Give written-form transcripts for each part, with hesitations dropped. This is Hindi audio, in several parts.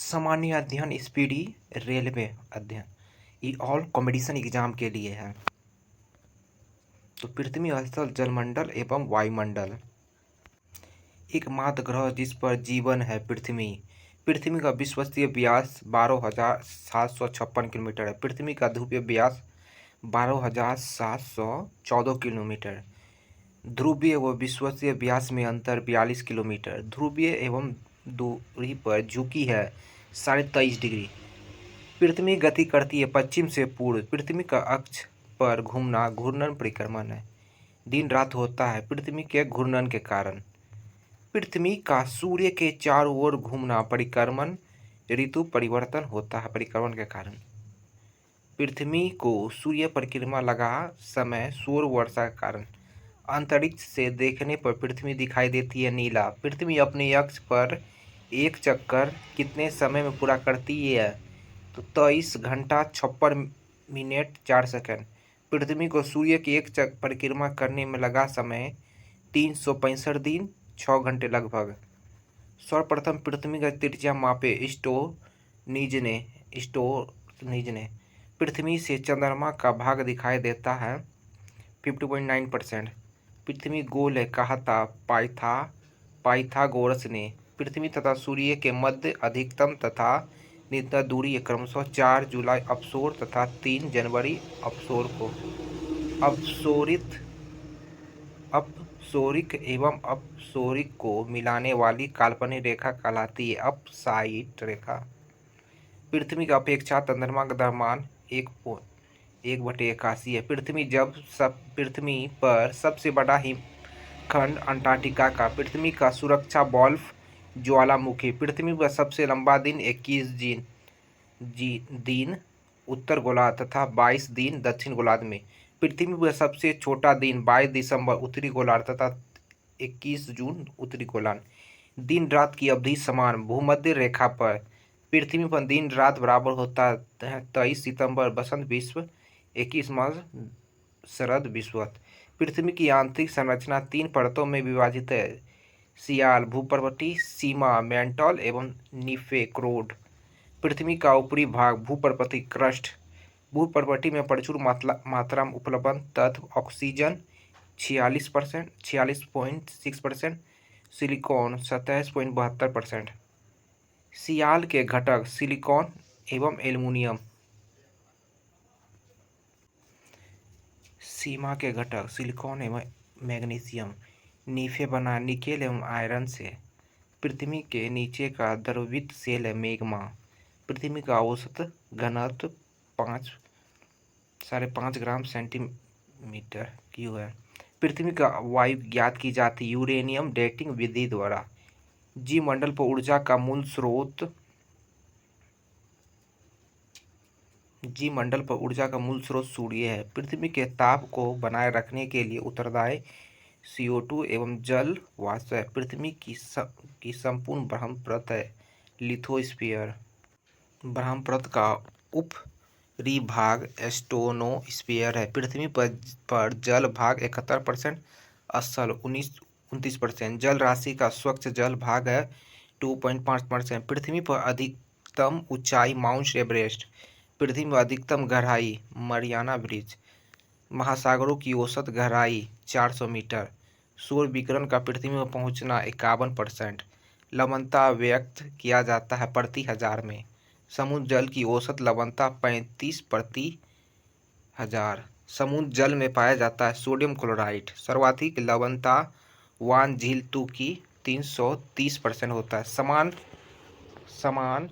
सामान्य अध्ययन स्पीडी रेलवे अध्ययन ये ऑल कॉम्पिटिशन एग्जाम के लिए है। तो पृथ्वी स्थल जलमंडल एवं वायुमंडल। एकमात्र ग्रह जिस पर जीवन है पृथ्वी। पृथ्वी का विश्वसनीय व्यास 12,756 किलोमीटर है। पृथ्वी का ध्रुवीय व्यास 12,714 किलोमीटर। ध्रुवीय व विश्वसनीय व्यास में अंतर 42 किलोमीटर। ध्रुवीय एवं दूरी पर झुकी है 23.5 डिग्री। पृथ्वी गति करती है पश्चिम से पूर्व। पृथ्वी का अक्ष पर घूमना घूर्णन परिक्रमण है। दिन रात होता है पृथ्वी के घूर्णन के कारण। पृथ्वी का सूर्य के चारों ओर घूमना परिक्रमण ऋतु परिवर्तन होता है परिक्रमण के कारण। पृथ्वी को सूर्य परिक्रमा लगा समय सौर वर्षा के कारण। अंतरिक्ष से देखने पर पृथ्वी दिखाई देती है नीला। पृथ्वी अपने अक्ष पर एक चक्कर कितने समय में पूरा करती है? तो 23 घंटा 56 मिनट 4 सेकंड। पृथ्वी को सूर्य की एक चक्कर परिक्रमा करने में लगा समय 365 दिन 6 घंटे लगभग। सर्वप्रथम पृथ्वी का त्रिज्या मापे स्टोनिज ने। पृथ्वी से चंद्रमा का भाग दिखाई देता है 50.9%। पृथ्वी गोल है कहा था पाइथागोरस ने। पृथ्वी तथा सूर्य के मध्य अधिकतम तथा न्यूनतम दूरी क्रमशः 4 जुलाई अपसोर तथा 3 जनवरी अपसोर को। अपसोरिक एवं अपसोरिक को मिलाने वाली काल्पनिक रेखा कहलाती है अपसाइट रेखा। पृथ्वी का अपेक्षा चंद्रमा का द्रव्यमान 1/81 है। पृथ्वी पर सबसे बड़ा हिमखंड अंटार्कटिका का। पृथ्वी का सुरक्षा वाल्व ज्वालामुखी। पृथ्वी पर सबसे लंबा दिन 21 दिन उत्तर गोलार्ध तथा 22 दिन दक्षिण गोलार्ध में। पृथ्वी पर सबसे छोटा दिन 22 दिसंबर उत्तरी गोलार्ध तथा 21 जून उत्तरी गोलार्ध। दिन रात की अवधि समान भूमध्य रेखा पर। पृथ्वी पर दिन रात बराबर होता है 23 सितंबर बसंत विश्व, 21 मार्च शरद विश्वत। पृथ्वी की आंतरिक संरचना 3 परतों में विभाजित है। सियाल, भूपर्वतीय सीमा, मैंटल एवं निम्फेक्रोड। पृथ्वी का ऊपरी भाग भूपर्वतीय क्रस्ट। भूपर्वतीय में प्रचुर मात्रा में उपलब्ध तत्व ऑक्सीजन 46.6%, सिलिकॉन 27.72%। सियाल के घटक सिलिकॉन एवं एल्युमिनियम। सीमा के घटक सिलिकॉन एवं मैग्नीशियम। नीफे बना निकेल एवं आयरन से। पृथ्वी के नीचे का द्रवित सेल है मैग्मा। पृथ्वी का औसत घनत्व 5.5 ग्राम सेंटीमीटर क्यूब है। पृथ्वी का वायु ज्ञात की जाती यूरेनियम डेटिंग विधि द्वारा। जीवमंडल पर ऊर्जा का मूल स्रोत सूर्य है। पृथ्वी के ताप को बनाए रखने के लिए उत्तरदायी CO2 एवं जल वाष्प है। पृथ्वी की संपूर्ण ब्रह्मपृष्ठ है लिथोस्फीयर। ब्रह्मपृष्ठ का ऊपरी भाग स्ट्रेटोस्फीयर है। पृथ्वी पर जल भाग 71%, स्थल 29%। जल राशि का स्वच्छ जल भाग है 2.5%। पृथ्वी पर अधिकतम ऊंचाई माउंट एवरेस्ट। पृथ्वी में अधिकतम गहराई मरियाना ब्रिज। महासागरों की औसत गहराई 400 मीटर। सूर्य विकिरण का पृथ्वी में पहुंचना 51%। लवणता व्यक्त किया जाता है प्रति हजार में। समुद्र जल की औसत लवणता 35 प्रति हजार। समुद्र जल में पाया जाता है सोडियम क्लोराइड। सर्वाधिक लवणता वान झील तू की 330% होता है। समान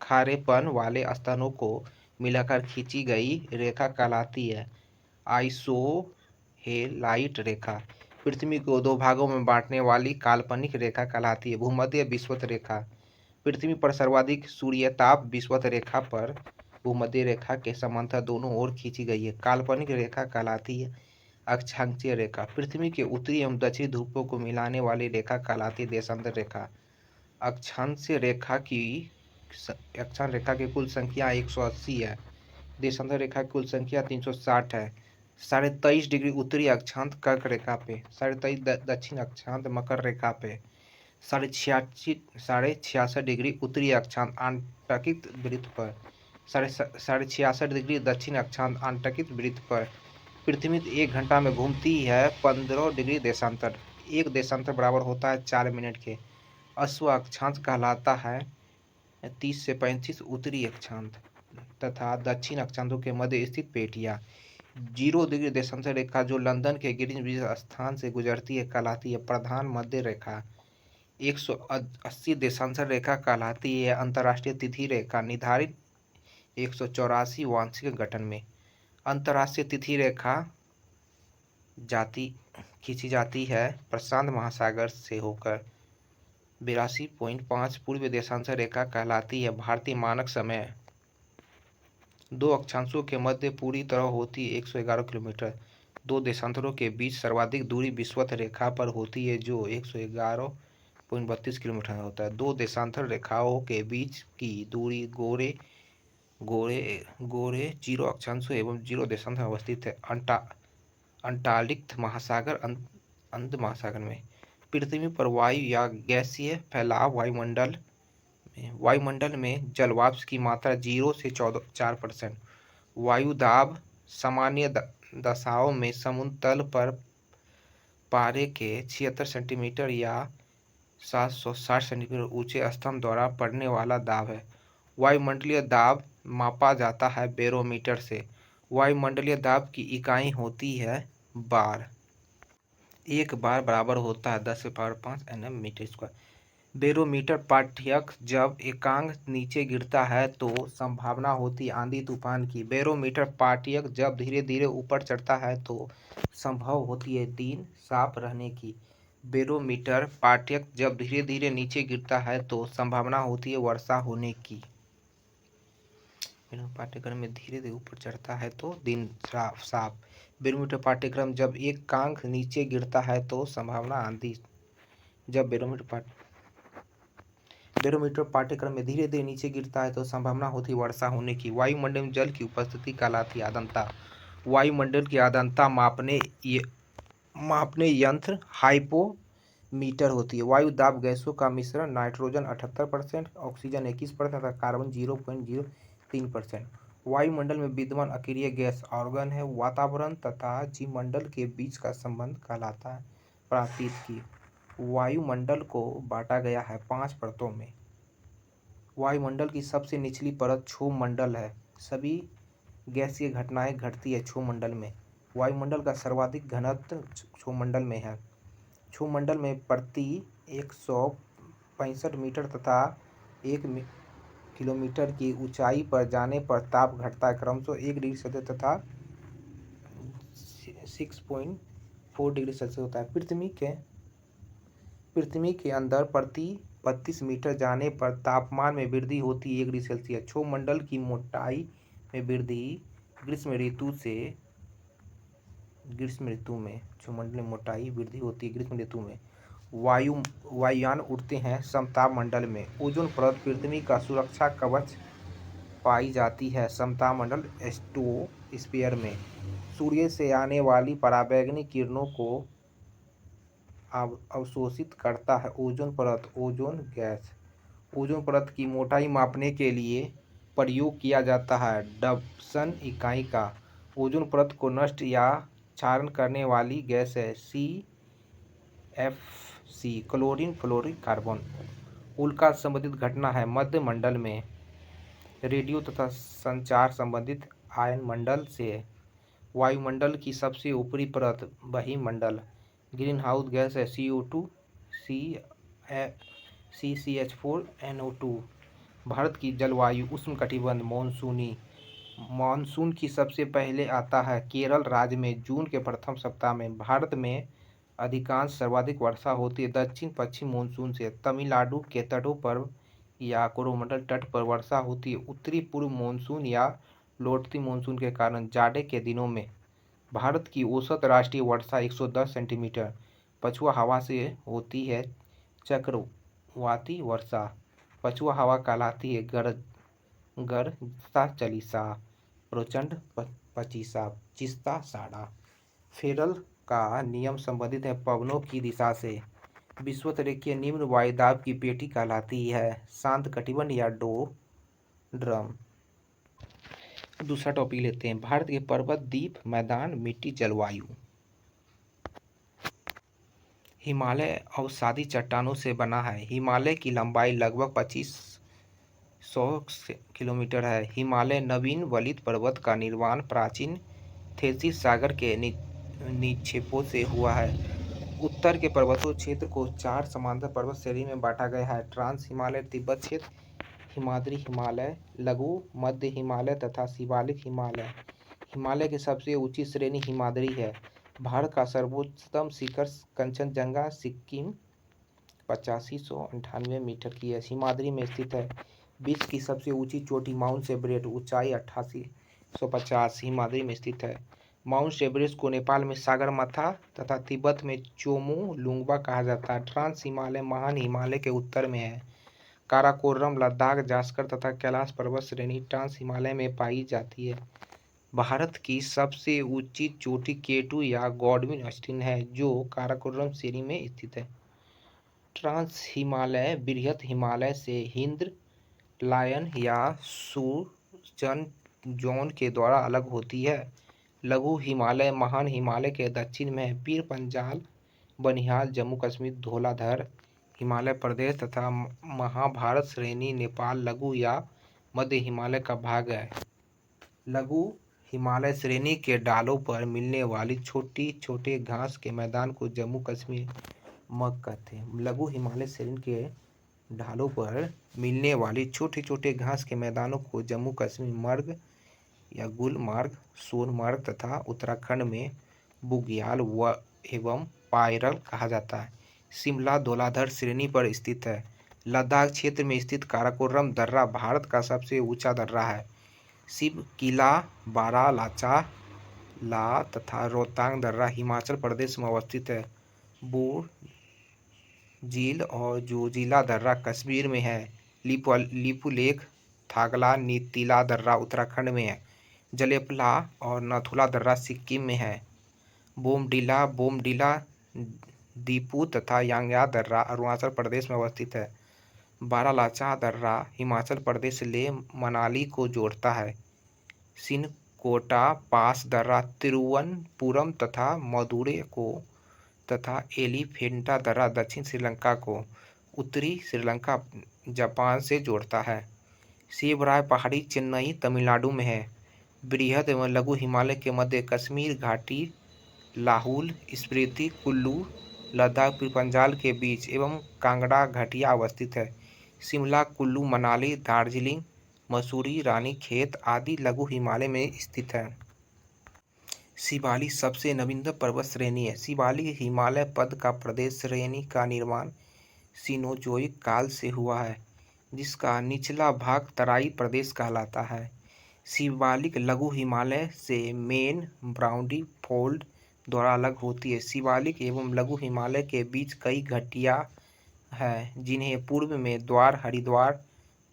खारेपन वाले स्थानों को मिलाकर खींची गई रेखा कहलाती है आइसोहेलाइट रेखा। पृथ्वी को 2 भागों में बांटने वाली काल्पनिक रेखा कहलाती है भूमध्य विषुवत रेखा। पृथ्वी पर सर्वाधिक सूर्यताप विषुवत रेखा पर भूमध्य रेखा के समांतर दोनों ओर खींची गई है। काल्पनिक रेखा कहलाती है अक्षांशीय रेखा। पृथ्वी के उत्तरी एवं दक्षिणी ध्रुवों को मिलाने वाली रेखा कहलाती है देशांतर रेखा। अक्षांशीय रेखा की कुल संख्या 180 है। देशांतर रेखा की कुल संख्या 360 है। 23.5 डिग्री उत्तरी अक्षांश कर्क रेखा पे, 23.5 दक्षिण अक्षांश मकर रेखा पे, साढ़े छियासठ डिग्री उत्तरी अक्षांश आंटार्कटिक वृत्त पर, साढ़े 66 डिग्री दक्षिण अक्षांश आंटार्कटिक वृत्त पर। पृथ्वी 1 घंटा में घूमती है 15 डिग्री देशांतर। एक देशांतर बराबर होता है 4 मिनट के। अश्व अक्षांश कहलाता है 30 से 35 उत्तरी अक्षांश तथा दक्षिण अक्षांशों के मध्य स्थित पेटियां। 0 डिग्री देशांतर रेखा जो लंदन के ग्रीनविच स्थान से गुजरती है कहलाती है प्रधान मध्य रेखा। 180 देशांतर रेखा कहलाती है अंतर्राष्ट्रीय तिथि रेखा, निर्धारित 184 वार्षिक गठन में। अंतर्राष्ट्रीय तिथि रेखा खींची जाती है प्रशांत महासागर से होकर। 82.5 पूर्व देशांतर रेखा कहलाती है भारतीय मानक समय। दो अक्षांशों के मध्य पूरी तरह होती है 111 किलोमीटर। दो देशांतरों के बीच सर्वाधिक दूरी विषुवत रेखा पर होती है जो 111.32 किलोमीटर होता है। दो देशांतर रेखाओं के बीच की दूरी गोरे 0 अक्षांशों एवं 0 देशांतर में अवस्थित है अंटार्कटिक महासागर अंत महासागर में। पृथ्वी पर वायु या गैसीय फैलाव वायुमंडल में जलवाष्प की मात्रा 0 से 4%। वायु दाब सामान्य दशाओं में समुद्र तल पर पारे के 76 सेंटीमीटर या 760 सेंटीमीटर ऊंचे स्तंभ द्वारा पड़ने वाला दाब है। वायुमंडलीय दाब मापा जाता है बैरोमीटर से। वायुमंडलीय दाब की इकाई होती है बार। एक बार बराबर होता है 10⁵ nm मीटर स्क्वायर। बैरोमीटर पाठ्यक जब एकांक नीचे गिरता है तो संभावना होती है आंधी तूफान की। बैरोमीटर पाठ्यक जब धीरे धीरे ऊपर चढ़ता है तो संभव होती है दिन साफ रहने की। बैरोमीटर पाठ्यक जब धीरे धीरे नीचे गिरता है तो संभावना होती है वर्षा होने की। पाठ्यक्रम में धीरे धीरे ऊपर चढ़ता है तो दिन साफ। बैरोमीटर पाठ्यक्रम जब एकांक नीचे गिरता है तो संभावना आंधी। जब बैरोमीटर पाठ्यक्रम में धीरे धीरे नीचे गिरता है तो संभावना होती है वर्षा होने की। वायुमंडल में जल की उपस्थिति कहलाती है आर्द्रता। वायुमंडल की आर्द्रता मापने यंत्र हाइपोमीटर होती है। वायु दाब गैसों का मिश्रण नाइट्रोजन 78%, ऑक्सीजन 21% तथा कार्बन 0.03%। वायुमंडल में विद्यमान अक्रिय गैस ऑर्गन है। वातावरण तथा जीवमंडल के बीच का संबंध कहलाता है पारिस्थितिकी। वायुमंडल को बांटा गया है 5 परतों में। वायुमंडल की सबसे निचली परत क्षोभमंडल है। सभी गैसीय घटनाएं घटती है क्षोभमंडल में। वायुमंडल का सर्वाधिक घनत्व क्षोभमंडल में है। क्षोभमंडल में प्रति 165 मीटर तथा 1 किलोमीटर की ऊंचाई पर जाने पर ताप घटता है क्रमशः 1 डिग्री सेल्सियस तथा 6.4 डिग्री सेल्सियस होता है। पृथ्वी के अंदर प्रति 32 मीटर जाने पर तापमान में वृद्धि होती है 1 डिग्री सेल्सियस। क्षोभमंडल की मोटाई में वृद्धि ग्रीष्म ऋतु में क्षोभमंडल में मोटाई वृद्धि होती है ग्रीष्म ऋतु में। वायुयान उड़ते हैं समताप मंडल में। ओजोन परत पृथ्वी का सुरक्षा कवच पाई जाती है समताप मंडल स्ट्रेटोस्फीयर में। सूर्य से आने वाली पराबैंगनी किरणों को अवशोषित करता है ओजोन परत ओजोन गैस। ओजोन परत की मोटाई मापने के लिए प्रयोग किया जाता है डबसन इकाई का। ओजोन परत को नष्ट या क्षरण करने वाली गैस है CFC क्लोरीन फ्लोरिक कार्बन। उल्का संबंधित घटना है मध्य मंडल में। रेडियो तथा संचार संबंधित आयन मंडल से। वायुमंडल की सबसे ऊपरी परत बहिमंडल। ग्रीन हाउस गैस है CO2 CH4 NO2। भारत की जलवायु उष्णकटिबंध मानसूनी। मानसून की सबसे पहले आता है केरल राज्य में जून के प्रथम सप्ताह में। भारत में अधिकांश सर्वाधिक वर्षा होती है दक्षिण पश्चिम मानसून से। तमिलनाडु के तटों पर या कोरोमंडल तट पर वर्षा होती है। उत्तरी पूर्व मानसून या लौटती मानसून के कारण जाड़े के दिनों में भारत की औसत राष्ट्रीय वर्षा 110 सेंटीमीटर। पछुआ हवा से होती है चक्रवाती वर्षा। पछुआ हवा कहलाती है गर्जता चालीसा, प्रचंड पचीसा, चिस्ता साड़ा। फेरल का नियम संबंधित है पवनों की दिशा से। विषुवत-रेखीय निम्न वायुदाब की पेटी कहलाती है? शांत कटिबंध या डोड्रम? दूसरा टॉपिक लेते हैं, भारत के पर्वत, द्वीप, मैदान, मिट्टी, जलवायु। हिमालय अवसादी चट्टानों से बना है। हिमालय की लंबाई लगभग 2500 किलोमीटर है। हिमालय नवीन वलित पर्वत का निर्माण प्राचीन थेसिस सागर के निक्षेपों से हुआ है। उत्तर के पर्वतों क्षेत्र को 4 समांतर पर्वत श्रेणी में बांटा गया है: ट्रांस हिमालय तिब्बत क्षेत्र, हिमाद्री हिमालय, लघु मध्य हिमालय तथा शिवालिक हिमालय। हिमालय की सबसे ऊंची श्रेणी हिमाद्री है। भारत का सर्वोच्चतम शिखर कंचनजंगा सिक्किम 8598 मीटर की है, हिमाद्री में स्थित है। विश्व की सबसे ऊंची चोटी माउंट एवरेस्ट, ऊंचाई 8850, हिमाद्री में स्थित है। माउंट एवरेस्ट को नेपाल में सागरमाथा तथा तिब्बत में चोमू लुंगबा कहा जाता है। ट्रांस हिमालय महान हिमालय के उत्तर में है। काराकोरम, लद्दाख, जास्कर तथा कैलाश पर्वत श्रेणी ट्रांस हिमालय में पाई जाती है। भारत की सबसे ऊंची चोटी केटू या गॉडविन स्टीन है, जो काराकोरम श्रेणी में स्थित है। ट्रांस हिमालय बृहत हिमालय से हिमालयन या सुजन जोन के द्वारा अलग होती है। लघु हिमालय महान हिमालय के दक्षिण में है। पीर पंजाल, बनिहाल, जम्मू कश्मीर, धौलाधर हिमालय प्रदेश तथा महाभारत श्रेणी नेपाल लघु या मध्य हिमालय का भाग है। लघु हिमालय श्रेणी के ढालों पर मिलने वाली छोटी छोटे घास के मैदान को जम्मू कश्मीर मग कहते हैं। लघु हिमालय श्रेणी के ढालों पर मिलने वाली छोटे छोटे घास के मैदानों को जम्मू कश्मीर मर्ग या गुलमार्ग, सोनमार्ग तथा उत्तराखंड में बुग्याल एवं पायरल कहा जाता है। शिमला धौलाधर श्रेणी पर स्थित है। लद्दाख क्षेत्र में स्थित काराकोरम दर्रा भारत का सबसे ऊंचा दर्रा है। शिव किला, बारालाचा ला तथा रोहतांग दर्रा हिमाचल प्रदेश में अवस्थित है। बूढ़ झील और जोजिला दर्रा कश्मीर में है। लिपुलेख, थागला, नीतिला दर्रा उत्तराखंड में है। जलेपला और नथुला दर्रा सिक्किम में है। बोमडिला, दीपू तथा यांग्या दर्रा अरुणाचल प्रदेश में अवस्थित है। बारालाचा दर्रा हिमाचल प्रदेश ले मनाली को जोड़ता है। सिनकोटा पास दर्रा तिरुवनंतपुरम तथा मदुरै को तथा एलिफेंटा दर्रा दक्षिण श्रीलंका को उत्तरी श्रीलंका जापान से जोड़ता है। शिवराय पहाड़ी चेन्नई तमिलनाडु में है। बृहद एवं लघु हिमालय के मध्य कश्मीर घाटी, लाहुल स्पीति, कुल्लू, लद्दाख, पीर पंजाल के बीच एवं कांगड़ा घाटियाँ अवस्थित है। शिमला, कुल्लू, मनाली, दार्जिलिंग, मसूरी, रानीखेत आदि लघु हिमालय में स्थित है। शिवालिक सबसे नवीनतम पर्वत श्रेणी है। शिवालिक हिमालय पद का प्रदेश श्रेणी का निर्माण सीनोजोइक काल से हुआ है, जिसका निचला भाग तराई प्रदेश कहलाता है। शिवालिक लघु हिमालय से मेन ब्राउडी फोल्ड द्वारा अलग होती है। शिवालिक एवं लघु हिमालय के बीच कई घाटियाँ हैं, जिन्हें पूर्व में द्वार, हरिद्वार,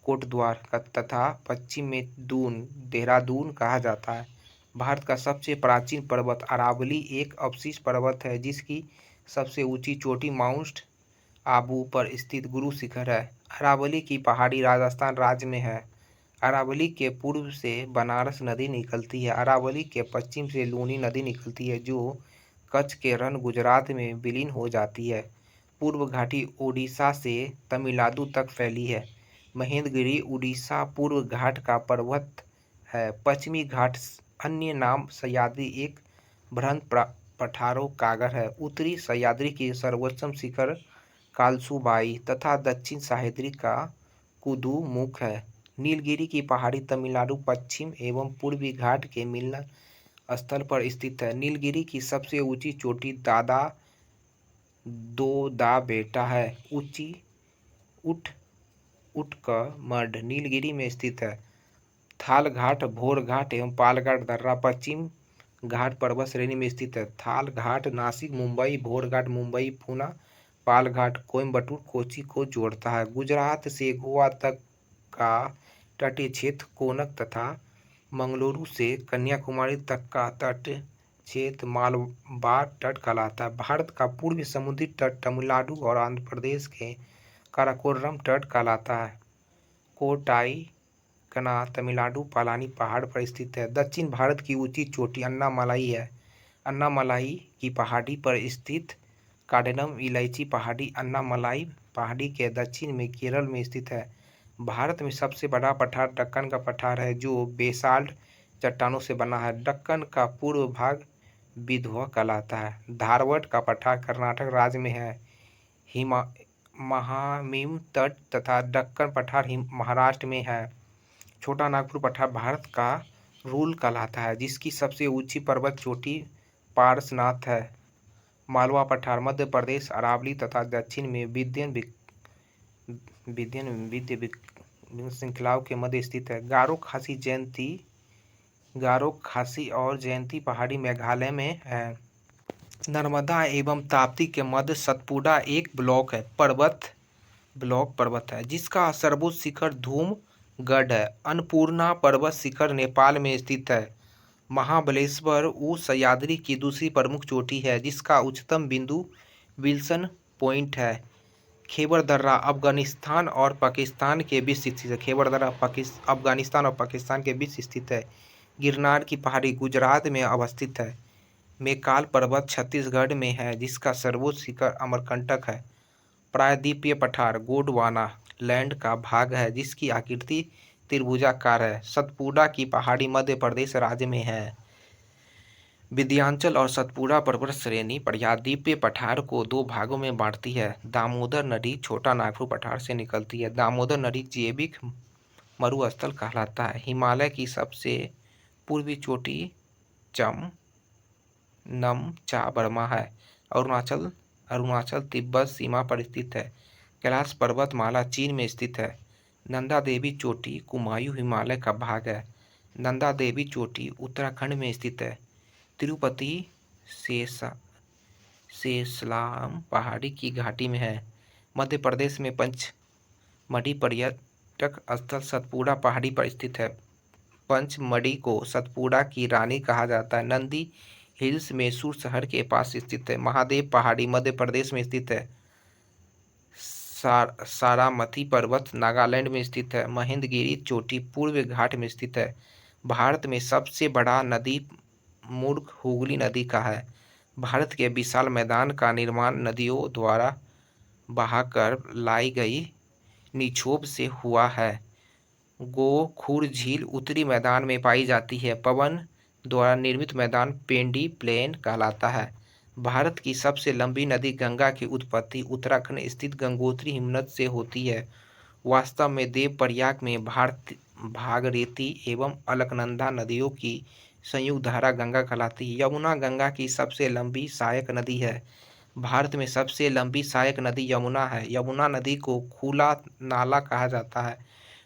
कोटद्वार तथा पश्चिम में देहरादून कहा जाता है। भारत का सबसे प्राचीन पर्वत अरावली एक अवशिष्ट पर्वत है, जिसकी सबसे ऊंची चोटी माउंट आबू पर स्थित गुरु शिखर है। अरावली की पहाड़ी राजस्थान राज्य में है। अरावली के पूर्व से बनारस नदी निकलती है। अरावली के पश्चिम से लूनी नदी निकलती है, जो कच्छ के रण गुजरात में विलीन हो जाती है। पूर्व घाटी ओडिशा से तमिलनाडु तक फैली है। महेंद्रगिरी उड़ीसा पूर्व घाट का पर्वत है। पश्चिमी घाट अन्य नाम सह्याद्री एक बृहद पठारों कागर है। उत्तरी सह्याद्री की सर्वोच्चम शिखर कालसुबाई तथा दक्षिण सह्याद्री का कुदुमुख है। नीलगिरी की पहाड़ी तमिलनाडु पश्चिम एवं पूर्वी घाट के मिलन स्थल पर स्थित है। नीलगिरी की सबसे ऊंची चोटी दा बेटा है। ऊंची उटकमंड नीलगिरी में स्थित है। थाल घाट, भोर घाट एवं पालघाट दर्रा पश्चिम घाट पर्वत श्रेणी में स्थित है। थाल घाट नासिक, मुंबई, भोर घाट मुंबई, पूना, पाल घाट कोयम्बटूर, कोची को जोड़ता है। गुजरात से गोवा तक का तटीय क्षेत्र कोनक तथा मंगलुरु से कन्याकुमारी तक का तट चेत मालवा तट कहलाता है। भारत का पूर्वी समुद्री तट तमिलनाडु और आंध्र प्रदेश के काराकोरम तट कहलाता है। कोटाई कना तमिलनाडु पलानी पहाड़ पर स्थित है। दक्षिण भारत की ऊंची चोटी अन्नामलाई है। अन्नामलाई की पहाड़ी पर स्थित कार्डेनम इलायची पहाड़ी अन्नामलाई पहाड़ी के दक्षिण में केरल में स्थित है। भारत में सबसे बड़ा पठार दक्कन का पठार है जो बेसाल्ट चट्टानों से बना है। दक्कन का पूर्व भाग विंध्य कहलाता है। धारवाड़ का पठार कर्नाटक राज्य में है। महामहिम तट तथा दक्कन पठार महाराष्ट्र में है। छोटा नागपुर पठार भारत का रूल कहलाता है जिसकी सबसे ऊंची पर्वत चोटी पारसनाथ है। मालवा पठार मध्य प्रदेश अरावली तथा दक्षिण में विंध्य श्रृंखलाओं के मध्य स्थित है। गारो खासी और जयंती पहाड़ी मेघालय में है। नर्मदा एवं ताप्ती के मध्य सतपुड़ा एक पर्वत है जिसका सर्वोच्च शिखर धूमगढ़ है। अन्नपूर्णा पर्वत शिखर नेपाल में स्थित है। महाबलेश्वर सह्याद्री की दूसरी प्रमुख चोटी है जिसका उच्चतम बिंदु विल्सन पॉइंट है। खैबर दर्रा अफगानिस्तान और पाकिस्तान के बीच स्थित है। खैबर दर्रा अफगानिस्तान और पाकिस्तान के बीच स्थित है। गिरनार की पहाड़ी गुजरात में अवस्थित है। मैकाल पर्वत छत्तीसगढ़ में है जिसका सर्वोच्च शिखर अमरकंटक है। प्रायद्वीपीय पठार गोंडवाना लैंड का भाग है जिसकी आकृति त्रिभुजाकार है। सतपुड़ा की पहाड़ी मध्य प्रदेश राज्य में है। विंध्याचल और सतपुड़ा पर्वत श्रेणी प्रायद्वीपीय पठार को दो भागों में बांटती है। दामोदर नदी छोटा नागपुर पठार से निकलती है। दामोदर नदी जैविक मरुस्थल कहलाता है। हिमालय की सबसे पूर्वी चोटी नमचा बर्मा है। अरुणाचल तिब्बत सीमा पर स्थित है। कैलाश पर्वतमाला चीन में स्थित है। नंदा देवी चोटी कुमायूं हिमालय का भाग है। नंदा देवी चोटी उत्तराखंड में स्थित है। तिरुपति सेसलाम पहाड़ी की घाटी में है। मध्य प्रदेश में पंचमढ़ी पर्यटक स्थल सतपुड़ा पहाड़ी पर स्थित है। पंचमढ़ी को सतपुड़ा की रानी कहा जाता है। नंदी हिल्स मैसूर शहर के पास स्थित है। महादेव पहाड़ी मध्य प्रदेश में स्थित है। सारामती पर्वत नागालैंड में स्थित है। महेंद्रगिरी चोटी पूर्व घाट में स्थित है। भारत में सबसे बड़ा नदी मुर्ग हुगली नदी का है। भारत के विशाल मैदान का निर्माण नदियों द्वारा बहाकर लाई गई निक्षोभ से हुआ है। गोखुर झील उत्तरी मैदान में पाई जाती है। पवन द्वारा निर्मित मैदान पेंडी प्लेन कहलाता है। भारत की सबसे लंबी नदी गंगा की उत्पत्ति उत्तराखंड स्थित गंगोत्री हिमनद से होती है। वास्तव में देवप्रयाग में भागीरथी एवं अलकनंदा नदियों की संयुक्त धारा गंगा कहलाती है। यमुना गंगा की सबसे लंबी सहायक नदी है। भारत में सबसे लंबी सहायक नदी यमुना है। यमुना नदी को खुला नाला कहा जाता है।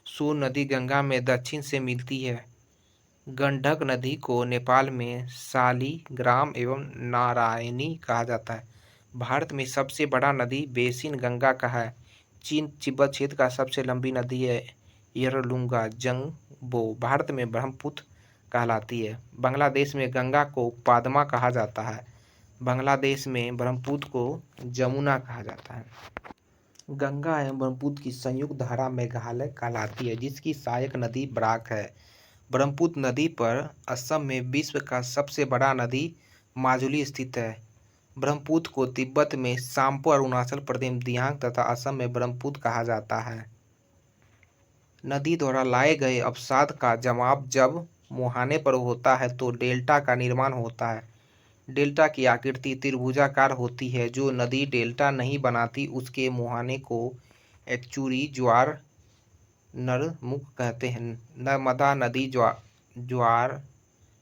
सोन नदी गंगा में दक्षिण से मिलती है। गंडक नदी को नेपाल में शालिग्राम एवं नारायणी कहा जाता है। भारत में सबसे बड़ा नदी बेसिन गंगा का है। चीन तिब्बत क्षेत्र का सबसे लंबी नदी है यरलुंगा जंगबो। भारत में ब्रह्मपुत्र कहलाती है। बांग्लादेश में गंगा को पादमा कहा जाता है। बांग्लादेश में ब्रह्मपुत्र को जमुना कहा जाता है। गंगा एवं ब्रह्मपुत्र की संयुक्त धारा मेघालय कहलाती है जिसकी सहायक नदी बराक है। ब्रह्मपुत्र नदी पर असम में विश्व का सबसे बड़ा नदी माजुली स्थित है। ब्रह्मपुत्र को तिब्बत में साम्पो, अरुणाचल प्रदेश में दियांग तथा असम में ब्रह्मपुत्र कहा जाता है। नदी द्वारा लाए गए अवसाद का जमाव जब मुहाने पर होता है तो डेल्टा का निर्माण होता है। डेल्टा की आकृति त्रिभुजाकार होती है। जो नदी डेल्टा नहीं बनाती उसके मुहाने को एचुरी ज्वार नरमुख कहते हैं। नर्मदा नदी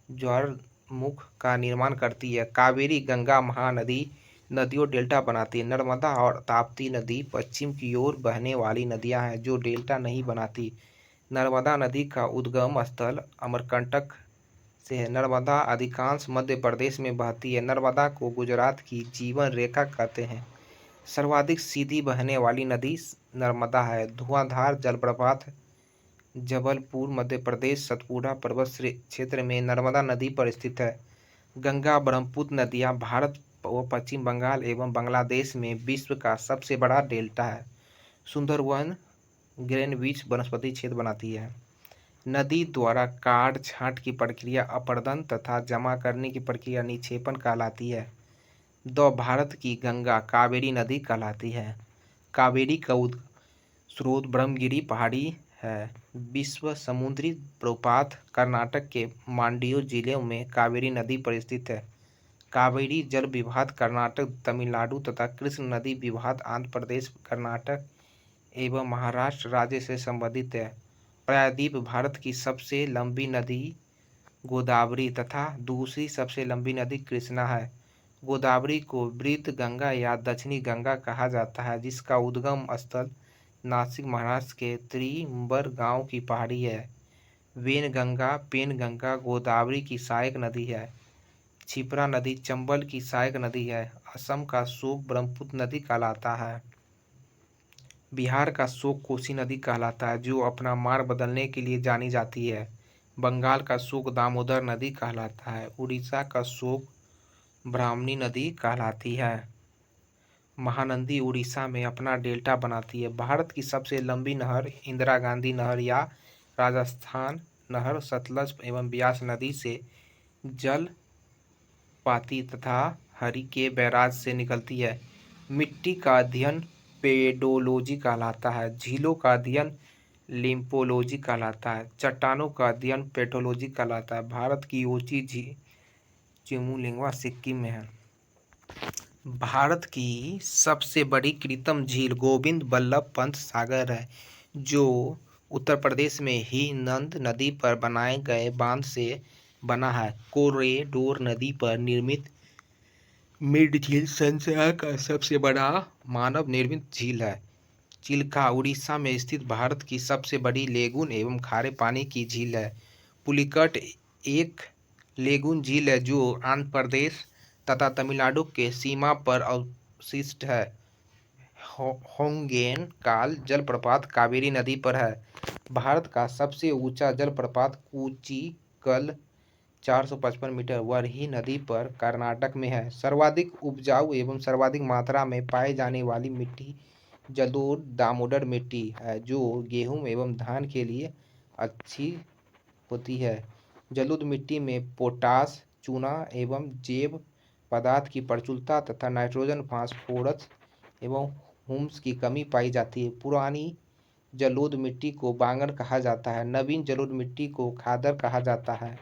ज्वारमुख का निर्माण करती है। कावेरी गंगा महानदी नदियों डेल्टा बनाती है। नर्मदा और ताप्ती नदी पश्चिम की ओर बहने वाली नदियां हैं जो डेल्टा नहीं बनाती। नर्मदा नदी का उद्गम स्थल अमरकंटक से है। नर्मदा अधिकांश मध्य प्रदेश में बहती है। नर्मदा को गुजरात की जीवन रेखा कहते हैं। सर्वाधिक सीधी बहने वाली नदी नर्मदा है। धुआंधार जलप्रपात जबलपुर मध्य प्रदेश सतपुड़ा पर्वत क्षेत्र में नर्मदा नदी पर स्थित है। गंगा ब्रह्मपुत्र नदियाँ भारत व पश्चिम बंगाल एवं बांग्लादेश में विश्व का सबसे बड़ा डेल्टा है। सुंदरवन ग्रीनविच वनस्पति क्षेत्र बनाती है। नदी द्वारा काट छांट की प्रक्रिया अपर्दन तथा जमा करने की प्रक्रिया निक्षेपण कहलाती है। भारत की गंगा कावेरी नदी कहलाती है। कावेरी का स्रोत ब्रह्मगिरी पहाड़ी है। विश्व समुद्री प्रपात कर्नाटक के मांड्यू जिले में कावेरी नदी पर स्थित है। कावेरी जल विवाद कर्नाटक, तमिलनाडु तथा कृष्ण नदी विवाद आंध्र प्रदेश, कर्नाटक एवं महाराष्ट्र राज्य से संबंधित है। प्रायद्वीप भारत की सबसे लंबी नदी गोदावरी तथा दूसरी सबसे लंबी नदी कृष्णा है। गोदावरी को वृद्ध गंगा या दक्षिणी गंगा कहा जाता है, जिसका उद्गम स्थल नासिक महाराष्ट्र के त्रिम्बर गांव की पहाड़ी है। वेनगंगा, पेनगंगा गोदावरी की सहायक नदी है। क्षिप्रा नदी चंबल की सहायक नदी है। असम का शोक ब्रह्मपुत्र नदी कहलाता है। बिहार का शोक कोसी नदी कहलाता है, जो अपना मार्ग बदलने के लिए जानी जाती है। बंगाल का शोक दामोदर नदी कहलाता है। उड़ीसा का शोक ब्राह्मणी नदी कहलाती है। महानदी उड़ीसा में अपना डेल्टा बनाती है। भारत की सबसे लंबी नहर इंदिरा गांधी नहर या राजस्थान नहर सतलज एवं ब्यास नदी से जल पाती तथा हरिके बैराज से निकलती है। मिट्टी का अध्ययन पेडोलॉजी कहलाता है। झीलों का अध्ययन लिम्फोलॉजी कहलाता है। चट्टानों का अध्ययन पेट्रोलॉजी कहलाता है। भारत की ऊंची झील चिमुलिंगवा सिक्किम में है। भारत की सबसे बड़ी कृत्रिम झील गोविंद बल्लभ पंत सागर है, जो उत्तर प्रदेश में ही नंद नदी पर बनाए गए बांध से बना है। कोरेडोर नदी पर निर्मित मिड झील संसार का सबसे बड़ा मानव निर्मित झील है। चिल्का उड़ीसा में स्थित भारत की सबसे बड़ी लेगून एवं खारे पानी की झील है। पुलिकट एक लेगून झील है, जो आंध्र प्रदेश तथा तमिलनाडु के सीमा पर अवशिष्ट है। होंगेन काल जलप्रपात कावेरी नदी पर है। भारत का सबसे ऊंचा जलप्रपात कूचिकल 455 मीटर वरही नदी पर कर्नाटक में है। सर्वाधिक उपजाऊ एवं सर्वाधिक मात्रा में पाए जाने वाली मिट्टी जलोढ़ दामोदर मिट्टी है, जो गेहूं एवं धान के लिए अच्छी होती है। जलोढ़ मिट्टी में पोटाश, चूना एवं जैव पदार्थ की प्रचुरता तथा नाइट्रोजन, फास्फोरस एवं ह्यूमस की कमी पाई जाती है। पुरानी जलोढ़ मिट्टी को बांगर कहा जाता है। नवीन जलोढ़ मिट्टी को खादर कहा जाता है।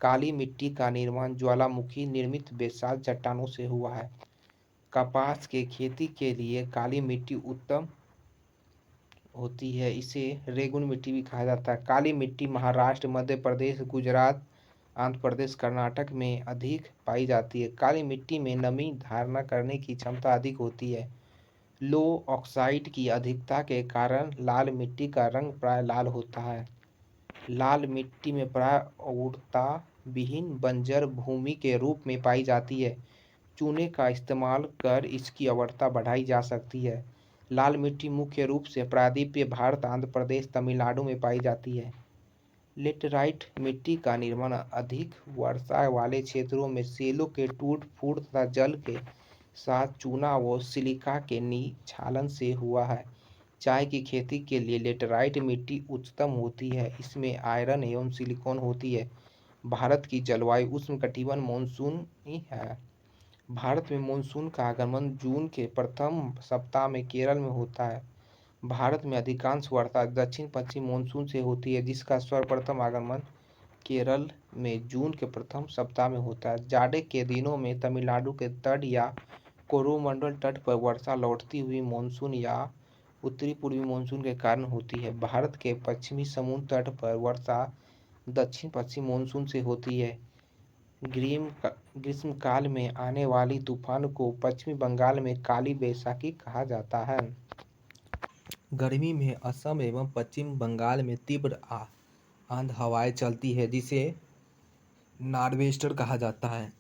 काली मिट्टी का निर्माण ज्वालामुखी निर्मित बेसाल्ट चट्टानों से हुआ है। कपास के खेती के लिए काली मिट्टी उत्तम होती है, इसे रेगुन मिट्टी भी कहा जाता है। काली मिट्टी महाराष्ट्र, मध्य प्रदेश, गुजरात, आंध्र प्रदेश, कर्नाटक में अधिक पाई जाती है। काली मिट्टी में नमी धारण करने की क्षमता अधिक होती है। लो ऑक्साइड की अधिकता के कारण लाल मिट्टी का रंग प्राय लाल होता है। लाल मिट्टी में प्राय उर्वरता विहीन बंजर भूमि के रूप में पाई जाती है। चूने का इस्तेमाल कर इसकी उर्वरता बढ़ाई जा सकती है। लाल मिट्टी मुख्य रूप से प्रायद्वीपीय भारत, आंध्र प्रदेश, तमिलनाडु में पाई जाती है। लेटराइट मिट्टी का निर्माण अधिक वर्षा वाले क्षेत्रों में सेलों के टूट फूट तथा जल के साथ चूना व सिलिका के निक्षालन से हुआ है। चाय की खेती के लिए लेटराइट मिट्टी उच्चतम होती है। इसमें आयरन एवं सिलिकॉन होती है। भारत की जलवायु उष्णकटिबंधीय मानसूनी है। भारत में मानसून का आगमन जून के प्रथम सप्ताह में केरल में होता है। भारत में अधिकांश वर्षा दक्षिण पश्चिम मानसून से होती है, जिसका सर्वप्रथम आगमन केरल में जून के प्रथम सप्ताह में होता है। जाड़े के दिनों में तमिलनाडु के तट या कोरोमंडल तट पर वर्षा लौटती हुई मानसून या उत्तरी पूर्वी मानसून के कारण होती है। भारत के पश्चिमी समुद्र तट पर वर्षा दक्षिण पश्चिम मानसून से होती है। ग्रीष्मकाल में आने वाली तूफान को पश्चिमी बंगाल में काली बैसाखी कहा जाता है। गर्मी में असम एवं पश्चिम बंगाल में तीव्र आंधी हवाएं चलती है, जिसे नॉर्वेस्टर कहा जाता है।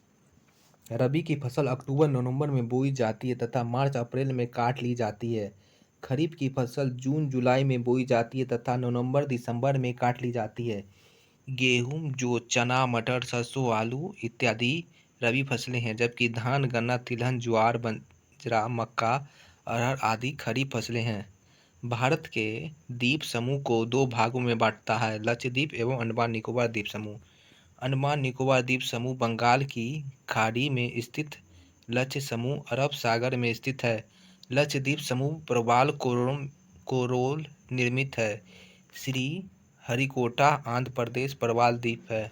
रबी की फसल अक्टूबर नवंबर में बोई जाती है तथा मार्च अप्रैल में काट ली जाती है। खरीफ की फसल जून जुलाई में बोई जाती है तथा नवंबर दिसंबर में काट ली जाती है। गेहूं, जौ, चना, मटर, सरसों, आलू इत्यादि रबी फसलें हैं, जबकि धान, गन्ना, तिलहन, ज्वार, बाजरा, मक्का, अरहर आदि खरीफ फसलें हैं। भारत के द्वीप समूह को दो भागों में बांटता है, लक्षद्वीप एवं अंडमान निकोबार द्वीप समूह। अंडमान निकोबार द्वीप समूह बंगाल की खाड़ी में स्थित, लक्षद्वीप समूह अरब सागर में स्थित है। लक्षद्वीप समूह प्रवाल कोरोल निर्मित है। श्री हरिकोटा आंध्र प्रदेश प्रवाल द्वीप है।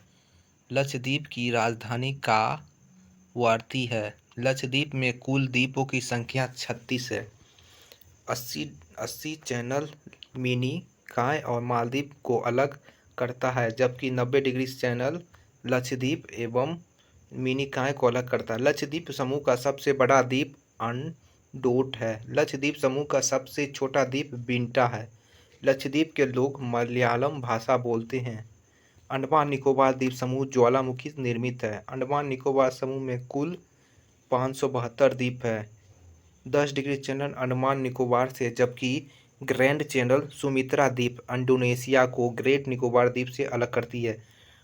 लक्षद्वीप की राजधानी कावारती है। लक्षद्वीप में कुल द्वीपों की संख्या 36 है। 80 चैनल मिनी काय और मालदीव को अलग करता है, जबकि 90 डिग्री चैनल लक्षद्वीप एवं मिनी काय को अलग करता है। लक्षद्वीप समूह का सबसे बड़ा द्वीप अंडोट है। लक्षद्वीप समूह का सबसे छोटा द्वीप बिंटा है। लक्षद्वीप के लोग मलयालम भाषा बोलते हैं। अंडमान निकोबार द्वीप समूह ज्वालामुखी निर्मित है। अंडमान निकोबार समूह में कुल 572 द्वीप है। 10 डिग्री चैनल अंडमान निकोबार से, जबकि ग्रैंड चैनल सुमित्रा द्वीप इंडोनेशिया को ग्रेट निकोबार द्वीप से अलग करती है।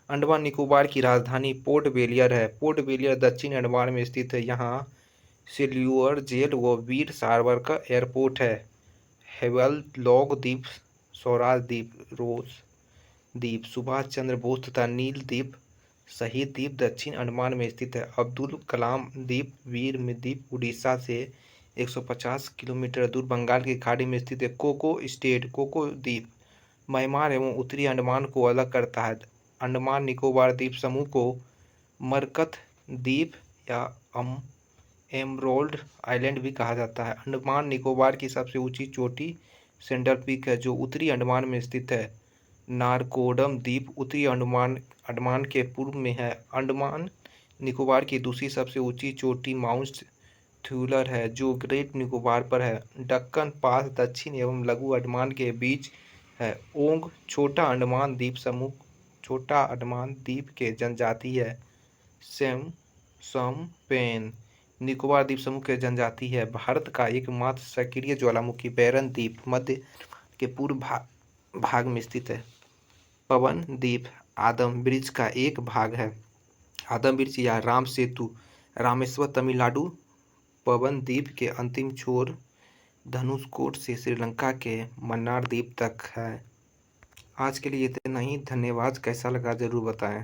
अंडमान निकोबार की राजधानी पोर्ट ब्लेयर है। पोर्ट ब्लेयर दक्षिण अंडमान में स्थित है। यहाँ सेल्यूर जेल व वीर सावरकर एयरपोर्ट है। हेवलॉक द्वीप, स्वराज द्वीप, रोज द्वीप, सुभाष चंद्र बोस तथा नील द्वीप, शहीद द्वीप दक्षिण अंडमान में स्थित है। अब्दुल कलाम द्वीप, वीर द्वीप उड़ीसा से 150 किलोमीटर दूर बंगाल की खाड़ी में स्थित है। कोको स्टेट, कोको द्वीप म्यांमार एवं उत्तरी अंडमान को अलग करता है। अंडमान निकोबार द्वीप समूह को मरकत द्वीप या एमरोल्ड आइलैंड भी कहा जाता है। अंडमान निकोबार की सबसे ऊंची चोटी सेंट्रल पीक है, जो उत्तरी अंडमान में स्थित है। नारकोडम द्वीप उत्तरी अंडमान के पूर्व में है। अंडमान निकोबार की दूसरी सबसे ऊंची चोटी माउंट थ्यूलर है, जो ग्रेट निकोबार पर है। दक्कन पास दक्षिण एवं लघु अंडमान के बीच है। ओंग छोटा अंडमान द्वीप समूह, छोटा अंडमान द्वीप के जनजाति है। सम पेन निकोबार द्वीप समूह के जनजाति है। भारत का एकमात्र सक्रिय ज्वालामुखी बैरन द्वीप मध्य के पूर्व भाग में स्थित है। पवन द्वीप आदम ब्रिज का एक भाग है। आदम ब्रिज या राम सेतु रामेश्वर तमिलनाडु पवन द्वीप के अंतिम छोर धनुषकोट से श्रीलंका के मन्नार द्वीप तक है। आज के लिए इतना ही। धन्यवाद। कैसा लगा जरूर बताएं।